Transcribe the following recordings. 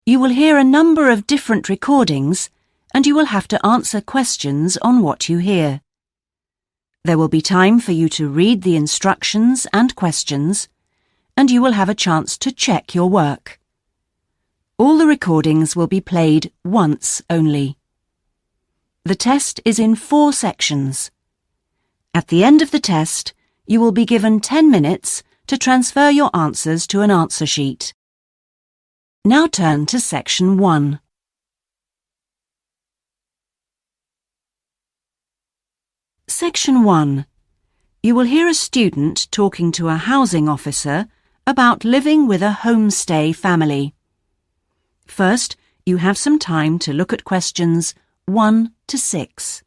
You will hear a number of different recordings, and you will have to answer questions on what you hear. There will be time for you to read the instructions and questions, and you will have a chance to check your work. All the recordings will be played once only. The test is in 4 sections. At the end of the test, you will be given 10 minutes to transfer your answers to an answer sheet. Now turn to Section 1. Section 1. You will hear a student talking to a housing officer about living with a homestay family. First, you have some time to look at questions 1 to 6.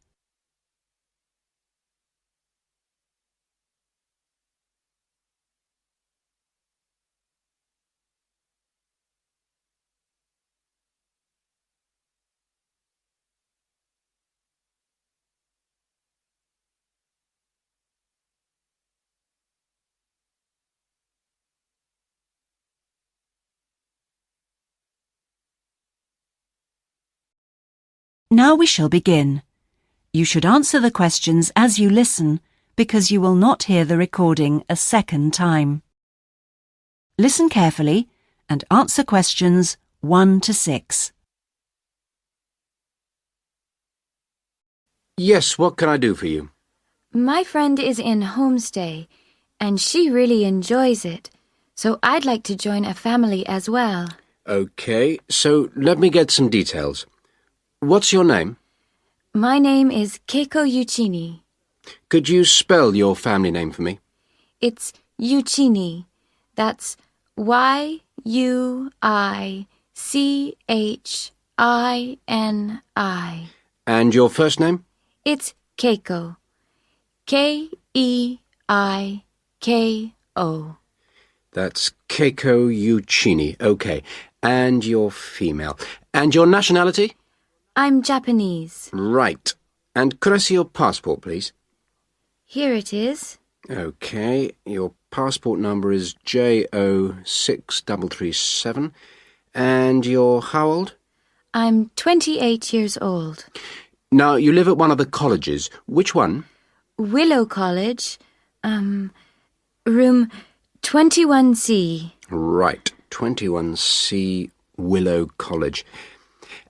Now we shall begin. You should answer the questions as you listen, because you will not hear the recording a second time. Listen carefully and answer questions 1 to 6. Yes, what can I do for you? My friend is in Homestay, and she really enjoys it, so I'd like to join a family as well. Okay, so let me get some details. What's your name? My name is Keiko Yuchini. Could you spell your family name for me? It's Yuchini. That's Y-U-I-C-H-I-N-I. And your first name? It's Keiko. K-E-I-K-O. That's Keiko Yuchini. Okay, and you're female. And your nationality? I'm Japanese. Right. And could I see your passport, please? Here it is. Okay, your passport number is JO6337. And you're how old? I'm 28 years old. Now, you live at one of the colleges. Which one? Willow College, room 21C. Right, 21C Willow College.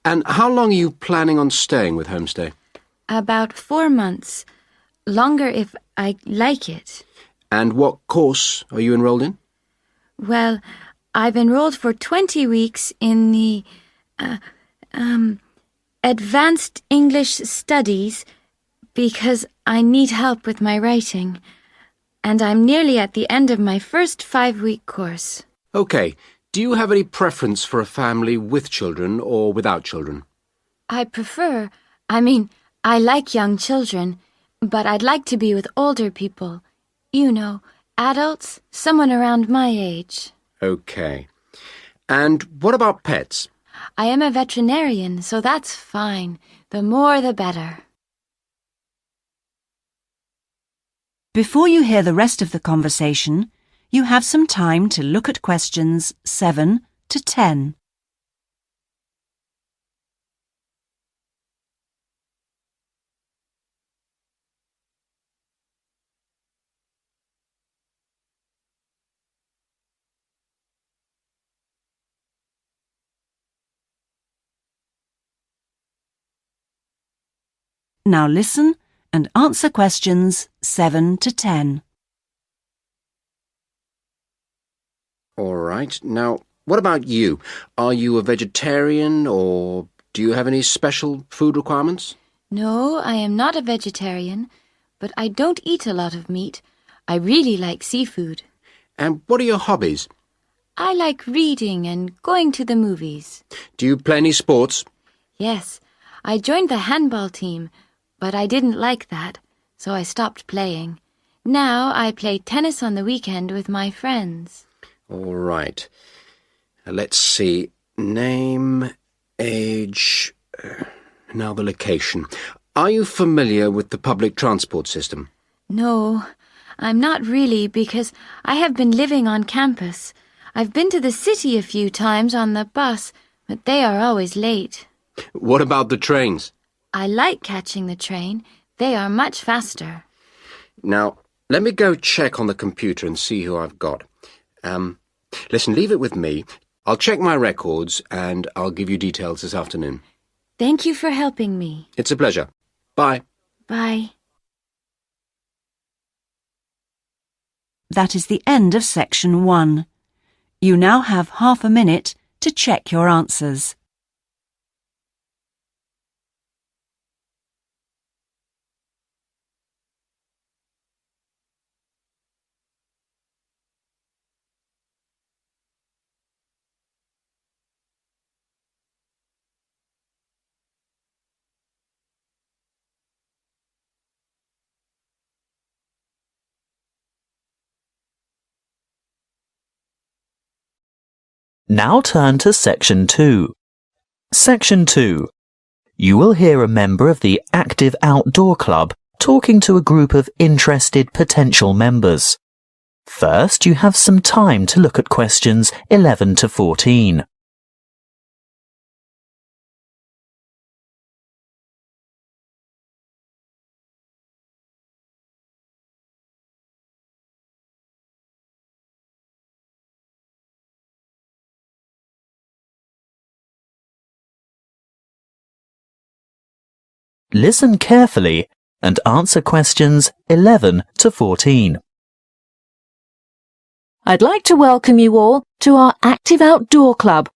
And how long are you planning on staying with Homestay? About 4 months. Longer if I like it. And what course are you enrolled in? Well, I've enrolled for 20 weeks in the Advanced English Studies because I need help with my writing. And I'm nearly at the end of my first 5-week course. Okay. Do you have any preference for a family with children or without children? I like young children, but I'd like to be with older people. You know, adults, someone around my age. Okay. And what about pets? I am a veterinarian, so that's fine. The more the better. Before you hear the rest of the conversation, you have some time to look at questions 7 to 10. Now listen and answer questions 7 to 10. All right. Now, what about you? Are you a vegetarian or do you have any special food requirements? No, I am not a vegetarian, but I don't eat a lot of meat. I really like seafood. And what are your hobbies? I like reading and going to the movies. Do you play any sports? Yes, I joined the handball team, but I didn't like that, so I stopped playing. Now I play tennis on the weekend with my friends. All right. Let's see. Name, age, now the location. Are you familiar with the public transport system? No, I'm not really because I have been living on campus. I've been to the city a few times on the bus, but they are always late. What about the trains? I like catching the train. They are much faster. Now, let me go check on the computer and see who I've got. Listen, leave it with me. I'll check my records and I'll give you details this afternoon. Thank you for helping me. It's a pleasure. Bye. Bye. That is the end of section 1. You now have half a minute to check your answers. Now turn to Section 2. Section 2. You will hear a member of the Active Outdoor Club talking to a group of interested potential members. First, you have some time to look at questions 11 to 14. Listen carefully and answer questions 11 to 14. I'd like to welcome you all to our Active Outdoor Club.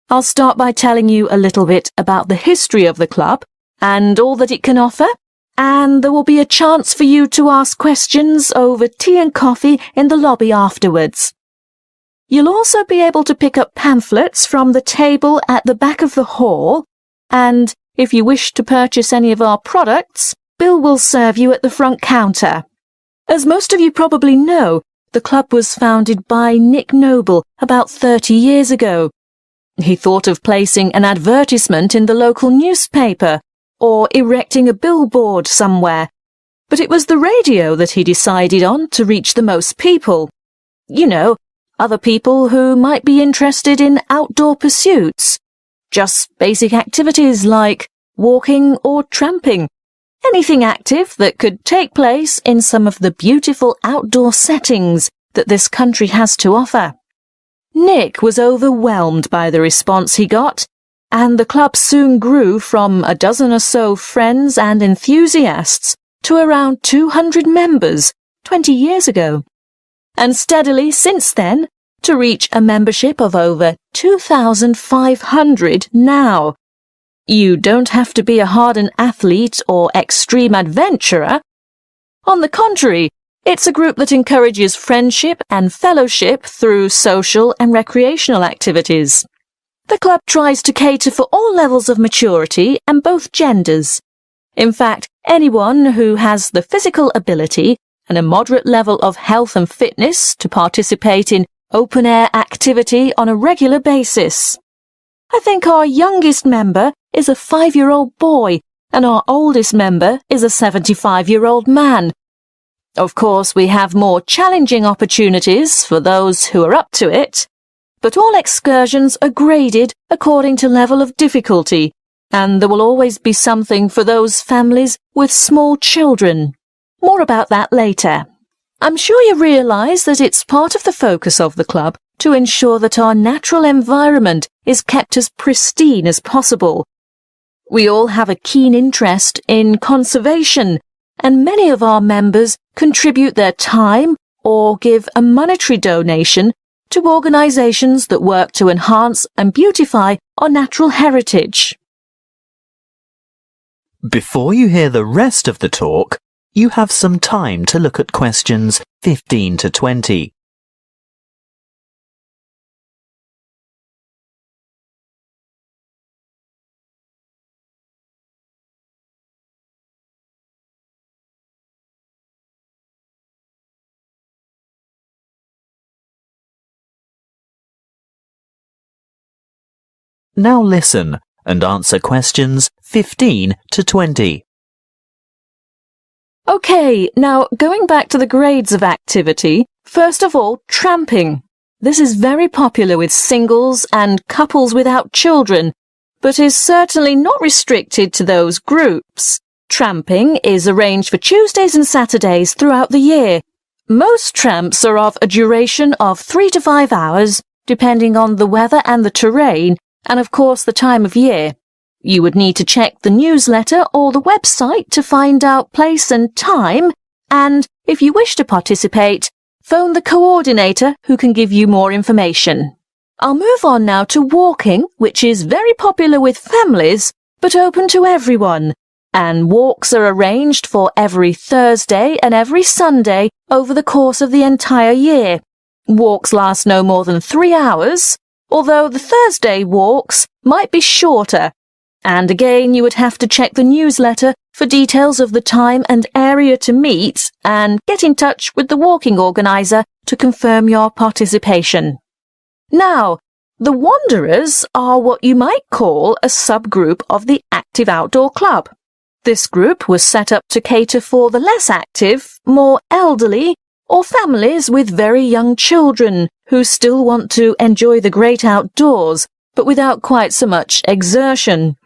I'll start by telling you a little bit about the history of the club and all that it can offer, and there will be a chance for you to ask questions over tea and coffee in the lobby afterwards. You'll also be able to pick up pamphlets from the table at the back of the hall, and if you wish to purchase any of our products, Bill will serve you at the front counter. As most of you probably know, the club was founded by Nick Noble about 30 years ago. He thought of placing an advertisement in the local newspaper or erecting a billboard somewhere, but it was the radio that he decided on to reach the most people. You know, other people who might be interested in outdoor pursuits. Just basic activities like walking or tramping. Anything active that could take place in some of the beautiful outdoor settings that this country has to offer. Nick was overwhelmed by the response he got, and the club soon grew from a dozen or so friends and enthusiasts to around 200 members 20 years ago, and steadily since then to reach a membership of over 2,500 now. You don't have to be a hardened athlete or extreme adventurer. On the contrary, it's a group that encourages friendship and fellowship through social and recreational activities. The club tries to cater for all levels of maturity and both genders. In fact, anyone who has the physical ability and a moderate level of health and fitness to participate in open-air activity on a regular basis. I think our youngest member is a 5-year-old boy, and our oldest member is a 75-year-old man. Of course, we have more challenging opportunities for those who are up to it, but all excursions are graded according to level of difficulty, and there will always be something for those families with small children. More about that later. I'm sure you realise that it's part of the focus of the club to ensure that our natural environment is kept as pristine as possible. We all have a keen interest in conservation, and many of our members contribute their time or give a monetary donation to organisations that work to enhance and beautify our natural heritage. Before you hear the rest of the talk, you have some time to look at questions 15 to 20. Now listen and answer questions 15 to 20. OK, now going back to the grades of activity, first of all, tramping. This is very popular with singles and couples without children, but is certainly not restricted to those groups. Tramping is arranged for Tuesdays and Saturdays throughout the year. Most tramps are of a duration of 3 to 5 hours, depending on the weather and the terrain, and of course the time of year. You would need to check the newsletter or the website to find out place and time, and if you wish to participate, phone the coordinator who can give you more information. I'll move on now to walking, which is very popular with families, but open to everyone. And walks are arranged for every Thursday and every Sunday over the course of the entire year. Walks last no more than 3 hours, although the Thursday walks might be shorter. And again, you would have to check the newsletter for details of the time and area to meet and get in touch with the walking organizer to confirm your participation. Now, the Wanderers are what you might call a subgroup of the Active Outdoor Club. This group was set up to cater for the less active, more elderly, or families with very young children who still want to enjoy the great outdoors, but without quite so much exertion.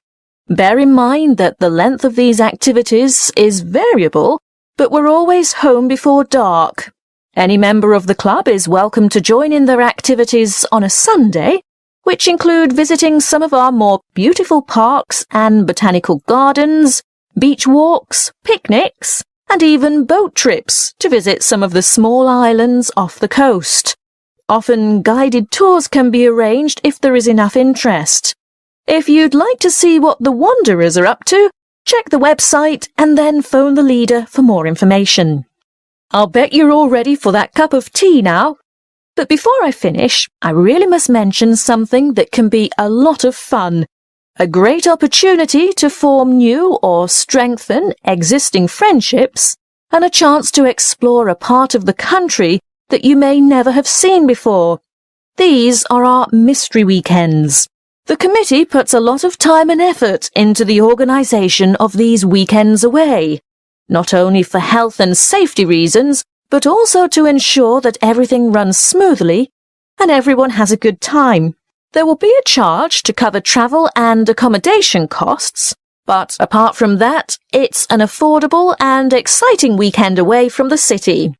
Bear in mind that the length of these activities is variable, but we're always home before dark. Any member of the club is welcome to join in their activities on a Sunday, which include visiting some of our more beautiful parks and botanical gardens, beach walks, picnics, and even boat trips to visit some of the small islands off the coast. Often guided tours can be arranged if there is enough interest. If you'd like to see what the Wanderers are up to, check the website and then phone the leader for more information. I'll bet you're all ready for that cup of tea now. But before I finish, I really must mention something that can be a lot of fun. A great opportunity to form new or strengthen existing friendships, and a chance to explore a part of the country that you may never have seen before. These are our mystery weekends. The committee puts a lot of time and effort into the organisation of these weekends away, not only for health and safety reasons, but also to ensure that everything runs smoothly and everyone has a good time. There will be a charge to cover travel and accommodation costs, but apart from that, it's an affordable and exciting weekend away from the city.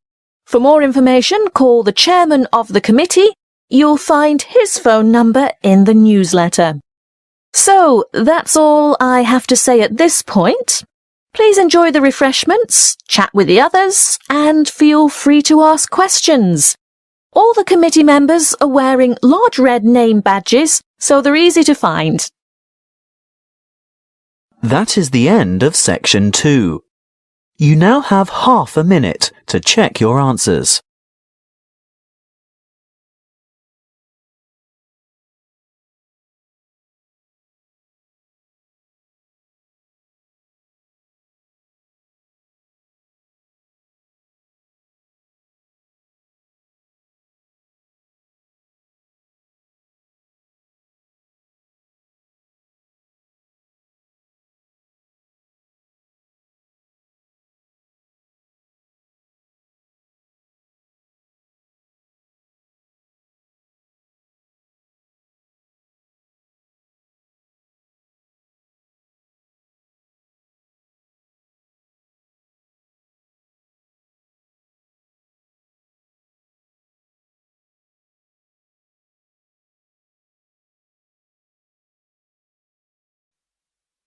For more information, call the chairman of the committee. You'll find his phone number in the newsletter. So, that's all I have to say at this point. Please enjoy the refreshments, chat with the others, and feel free to ask questions. All the committee members are wearing large red name badges, so they're easy to find. That is the end of section 2. You now have half a minute to check your answers.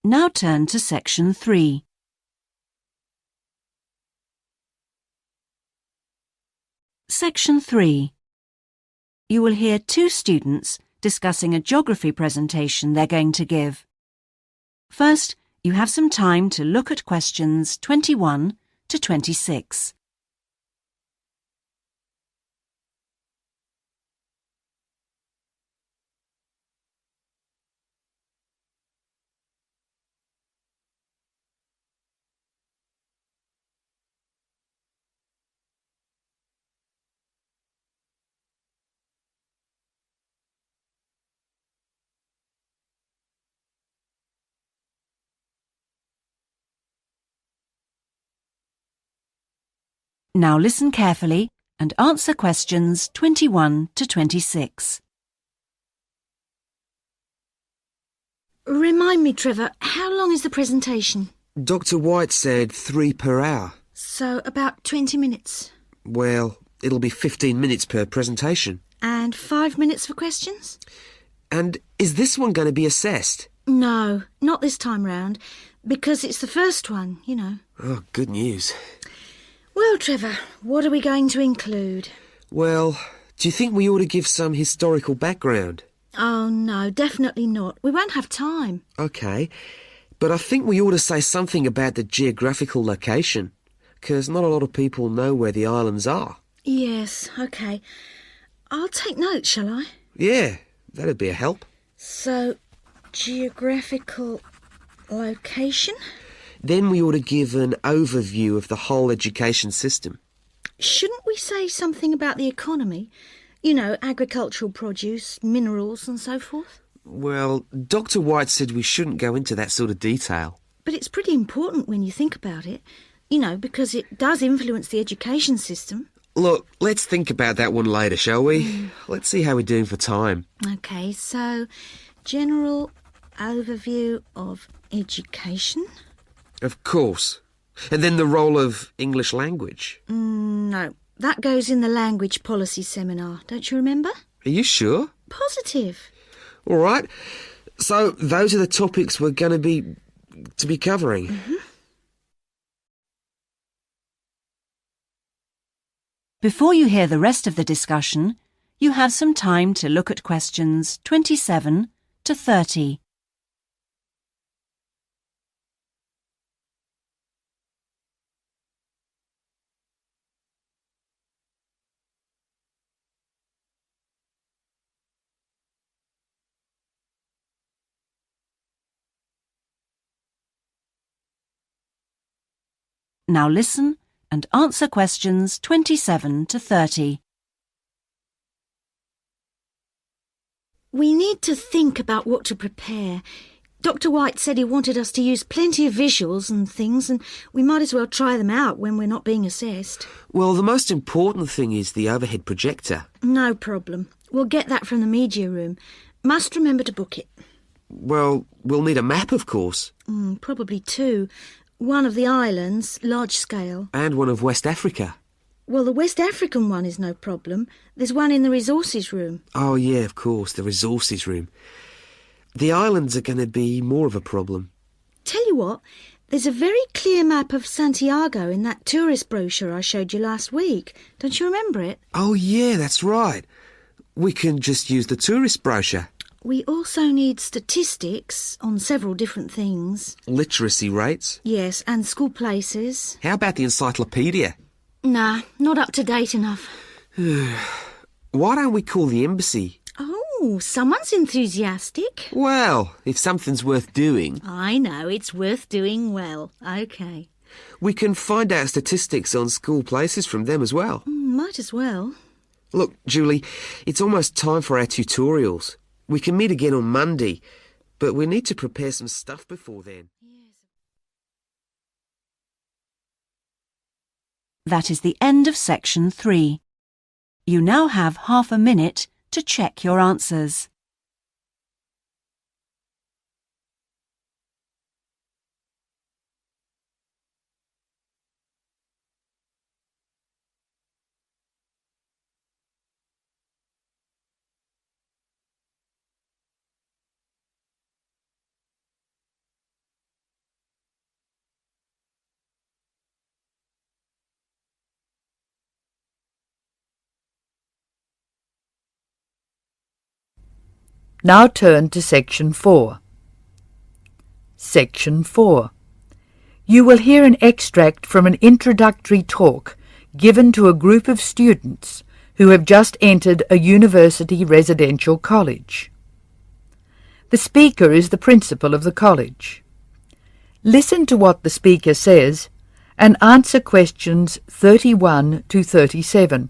Now turn to section 3. Section 3. You will hear 2 students discussing a geography presentation they're going to give. First, you have some time to look at questions 21 to 26. Now listen carefully and answer questions 21 to 26. Remind me, Trevor, how long is the presentation? Dr. White said 3 per hour. So about 20 minutes. Well, it'll be 15 minutes per presentation. And 5 minutes for questions? And is this one going to be assessed? No, not this time round, because it's the first one, you know. Oh, good news. Well, Trevor, what are we going to include? Well, do you think we ought to give some historical background? Oh, no, definitely not. We won't have time. OK, but I think we ought to say something about the geographical location, because not a lot of people know where the islands are. Yes, OK. I'll take notes, shall I? Yeah, that'd be a help. So, geographical location? Then we ought to give an overview of the whole education system. Shouldn't we say something about the economy? You know, agricultural produce, minerals and so forth? Well, Dr. White said we shouldn't go into that sort of detail. But it's pretty important when you think about it, you know, because it does influence the education system. Look, let's think about that one later, shall we? Let's see how we're doing for time. OK, so general overview of education? Of course. And then the role of English language. No, that goes in the language policy seminar, don't you remember? Are you sure? Positive. All right. So those are the topics we're going to be covering. Mm-hmm. Before you hear the rest of the discussion, you have some time to look at questions 27 to 30. Now listen and answer questions 27 to 30. We need to think about what to prepare. Dr. White said he wanted us to use plenty of visuals and things, and we might as well try them out when we're not being assessed. Well, the most important thing is the overhead projector. No problem. We'll get that from the media room. Must remember to book it. Well, we'll need a map, of course. Probably 2. One of the islands, large scale. And one of West Africa. Well, the West African one is no problem. There's one in the resources room. Oh, yeah, of course, the resources room. The islands are going to be more of a problem. Tell you what, there's a very clear map of Santiago in that tourist brochure I showed you last week. Don't you remember it? Oh, yeah, that's right. We can just use the tourist brochure. We also need statistics on several different things. Literacy rates. Yes, and school places. How about the encyclopedia? Nah, not up to date enough. Why don't we call the embassy? Oh, someone's enthusiastic. Well, if something's worth doing. I know, it's worth doing well. OK. We can find out statistics on school places from them as well. Might as well. Look, Julie, it's almost time for our tutorials. We can meet again on Monday, but we need to prepare some stuff before then. That is the end of section 3. You now have half a minute to check your answers. Now turn to Section 4. Section 4. You will hear an extract from an introductory talk given to a group of students who have just entered a university residential college. The speaker is the principal of the college. Listen to what the speaker says and answer questions 31 to 37.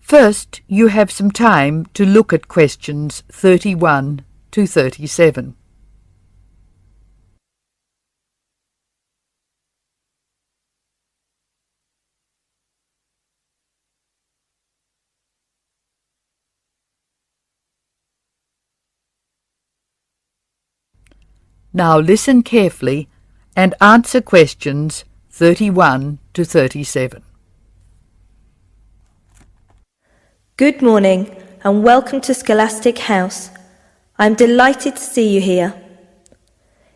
First, you have some time to look at questions 31 to 37. Now listen carefully and answer questions 31 to 37. Good morning and welcome to Scholastic House. I'm delighted to see you here.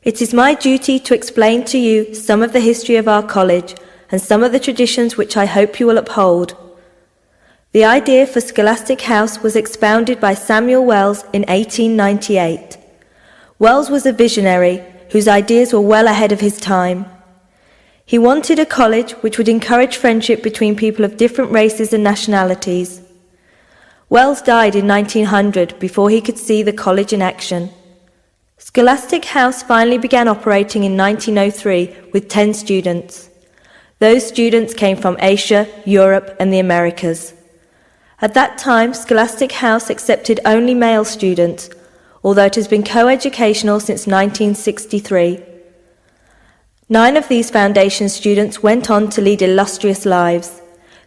It is my duty to explain to you some of the history of our college and some of the traditions which I hope you will uphold. The idea for Scholastic House was expounded by Samuel Wells in 1898. Wells was a visionary whose ideas were well ahead of his time. He wanted a college which would encourage friendship between people of different races and nationalities. Wells died in 1900 before he could see the college in action. Scholastic House finally began operating in 1903 with 10 students. Those students came from Asia, Europe and the Americas. At that time, Scholastic House accepted only male students, although it has been co-educational since 1963. 9 of these foundation students went on to lead illustrious lives.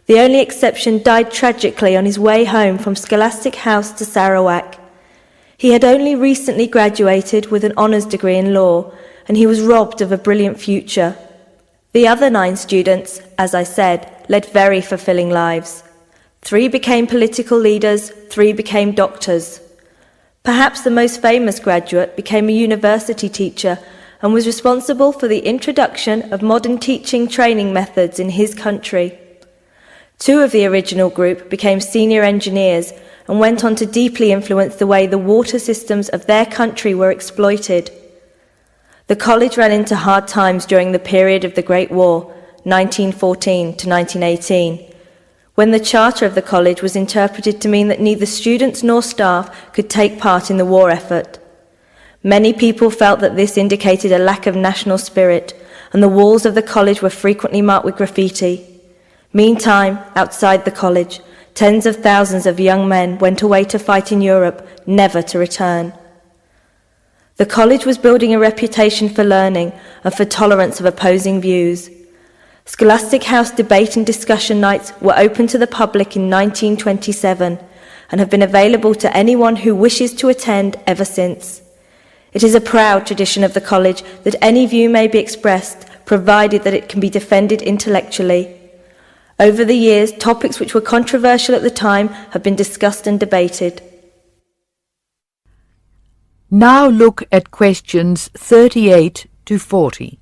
The only exception died tragically on his way home from Scholastic House to Sarawak. He had only recently graduated with an honours degree in law, and he was robbed of a brilliant future. The other 9 students, as I said, led very fulfilling lives. 3 became political leaders, 3 became doctors. Perhaps the most famous graduate became a university teacher and was responsible for the introduction of modern teaching training methods in his country. 2 of the original group became senior engineers and went on to deeply influence the way the water systems of their country were exploited. The college ran into hard times during the period of the Great War, 1914 to 1918, when the charter of the college was interpreted to mean that neither students nor staff could take part in the war effort. Many people felt that this indicated a lack of national spirit, and the walls of the college were frequently marked with graffiti. Meantime, outside the college, tens of thousands of young men went away to fight in Europe, never to return. The college was building a reputation for learning and for tolerance of opposing views. Scholastic House debate and discussion nights were open to the public in 1927 and have been available to anyone who wishes to attend ever since. It is a proud tradition of the college that any view may be expressed, provided that it can be defended intellectually. Over the years, topics which were controversial at the time have been discussed and debated. Now look at questions 38 to 40.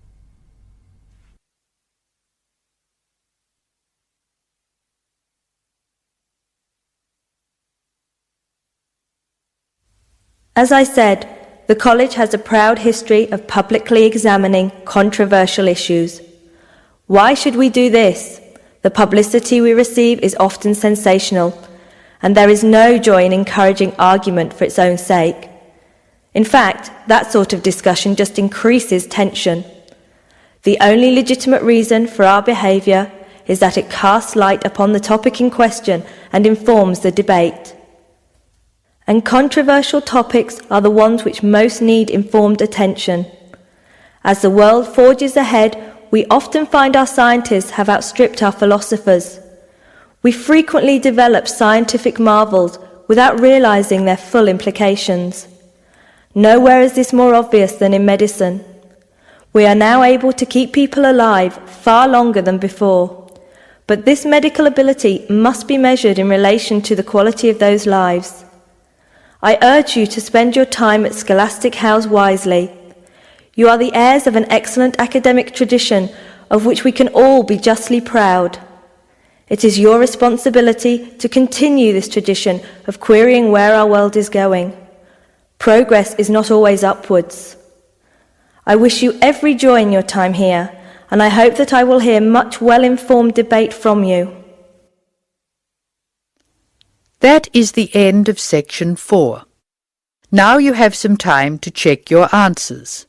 As I said, the college has a proud history of publicly examining controversial issues. Why should we do this? The publicity we receive is often sensational, and there is no joy in encouraging argument for its own sake. In fact, that sort of discussion just increases tension. The only legitimate reason for our behaviour is that it casts light upon the topic in question and informs the debate. And controversial topics are the ones which most need informed attention. As the world forges ahead, we often find our scientists have outstripped our philosophers. We frequently develop scientific marvels without realizing their full implications. Nowhere is this more obvious than in medicine. We are now able to keep people alive far longer than before. But this medical ability must be measured in relation to the quality of those lives. I urge you to spend your time at Scholastic House wisely. You are the heirs of an excellent academic tradition of which we can all be justly proud. It is your responsibility to continue this tradition of querying where our world is going. Progress is not always upwards. I wish you every joy in your time here, and I hope that I will hear much well-informed debate from you. That is the end of section 4. Now you have some time to check your answers.